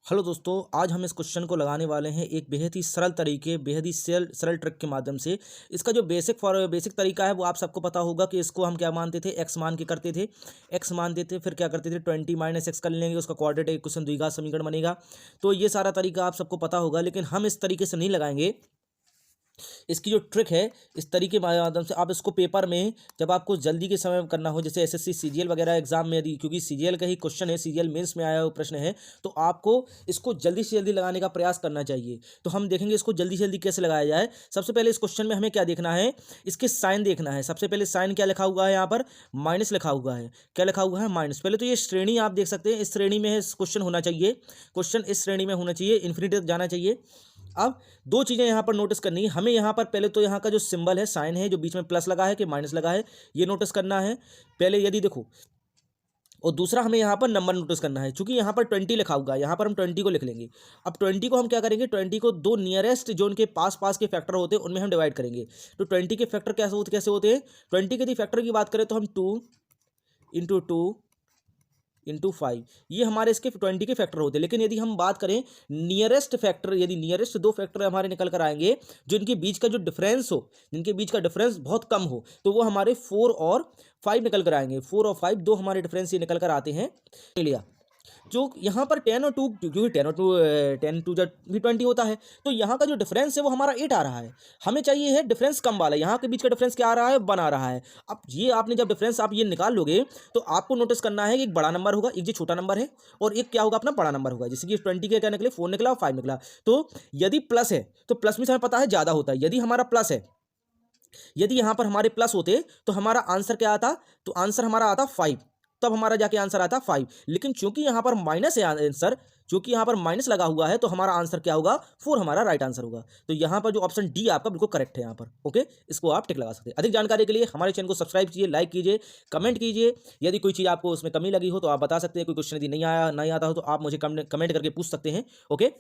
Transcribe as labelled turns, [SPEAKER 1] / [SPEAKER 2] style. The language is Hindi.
[SPEAKER 1] हेलो दोस्तों, आज हम इस क्वेश्चन को लगाने वाले हैं एक बेहद ही सरल तरीके, बेहद ही सरल ट्रिक के माध्यम से। इसका जो बेसिक तरीका है वो आप सबको पता होगा कि इसको हम क्या मानते थे, एक्स मान के करते थे। एक्स मानते थे, फिर क्या करते थे, 20 माइनस एक्स कर लेंगे, उसका क्वाड्रेटिक इक्वेशन द्विघात समीकरण बनेगा। तो ये सारा तरीका आप सबको पता होगा, लेकिन हम इस तरीके से नहीं लगाएंगे। इसकी जो ट्रिक है, इस तरीके के माध्यम से आप इसको पेपर में जब आपको जल्दी के समय में करना हो, जैसे एसएससी सीजीएल वगैरह एग्जाम में, यदि क्योंकि सीजीएल का ही क्वेश्चन है, सीजीएल मेंस में आया हुआ प्रश्न है, तो आपको इसको जल्दी से जल्दी लगाने का प्रयास करना चाहिए। तो हम देखेंगे इसको जल्दी से जल्दी कैसे लगाया जाए। सबसे पहले इस क्वेश्चन में हमें क्या देखना है, इसके साइन देखना है। सबसे पहले साइन क्या लिखा हुआ है, यहाँ पर माइनस लिखा हुआ है। क्या लिखा हुआ है, माइनस। पहले तो ये श्रेणी आप देख सकते हैं, इस श्रेणी में क्वेश्चन होना चाहिए, क्वेश्चन इस श्रेणी में होना चाहिए, इन्फिनिटी तक जाना चाहिए। अब दो चीज़ें यहाँ पर नोटिस करनी है हमें। यहाँ पर पहले तो यहाँ का जो सिंबल है, साइन है, जो बीच में प्लस लगा है कि माइनस लगा है, ये नोटिस करना है पहले, यदि देखो। और दूसरा हमें यहाँ पर नंबर नोटिस करना है, क्योंकि यहाँ पर 20 लिखा हुआ है, यहाँ पर हम 20 को लिख लेंगे। अब 20 को हम क्या करेंगे, 20 को दो नियरेस्ट जो उनके पास पास के फैक्टर होते हैं उनमें हम डिवाइड करेंगे। तो 20 के फैक्टर कैसे होते हैं, 20 के यदि फैक्टर की बात करें तो हम 2 × 2 × 5, ये हमारे इसके 20 के फैक्टर होते हैं। लेकिन यदि हम बात करें नियरेस्ट फैक्टर, यदि नियरेस्ट दो फैक्टर हमारे निकल कर आएंगे, जो इनके बीच का जो डिफरेंस हो, जिनके बीच का डिफरेंस बहुत कम हो, तो वो हमारे 4 और 5 निकल कर आएंगे। 4 और 5 दो हमारे डिफरेंस ये निकल कर आते हैं। लिया जो यहाँ पर 10 और 2, क्योंकि 10 जब भी 20 होता है, तो यहाँ का जो डिफरेंस है वो हमारा 8 आ रहा है। हमें चाहिए है डिफरेंस कम वाला। यहाँ के बीच का डिफरेंस क्या आ रहा है, 1 आ रहा है। अब ये आपने जब डिफरेंस आप ये निकाल लोगे, तो आपको नोटिस करना है कि एक बड़ा नंबर होगा, एक जो छोटा नंबर है, और एक क्या होगा, अपना बड़ा नंबर होगा। जैसे कि 20 के क्या निकले, 4 निकला और 5 निकला। तो यदि प्लस है तो प्लस में से हमें पता है ज़्यादा होता है। यदि हमारा प्लस है, यदि यहाँ पर हमारे प्लस होते तो हमारा आंसर क्या आता, तो आंसर हमारा आता 5, तब हमारा जाके आंसर आता 5। लेकिन चूंकि यहाँ पर माइनस है आंसर, चूंकि यहाँ पर माइनस लगा हुआ है, तो हमारा आंसर क्या होगा, 4 हमारा राइट आंसर होगा। तो यहाँ पर जो ऑप्शन डी आपका बिल्कुल करेक्ट है यहाँ पर। ओके, इसको आप टिक लगा सकते हैं। अधिक जानकारी के लिए हमारे चैनल को सब्सक्राइब कीजिए, लाइक कीजिए, कमेंट कीजिए। यदि कोई चीज़ आपको उसमें कमी लगी हो तो आप बता सकते हैं। कोई क्वेश्चन यदि नहीं आता हो तो आप मुझे कमेंट करके पूछ सकते हैं। ओके।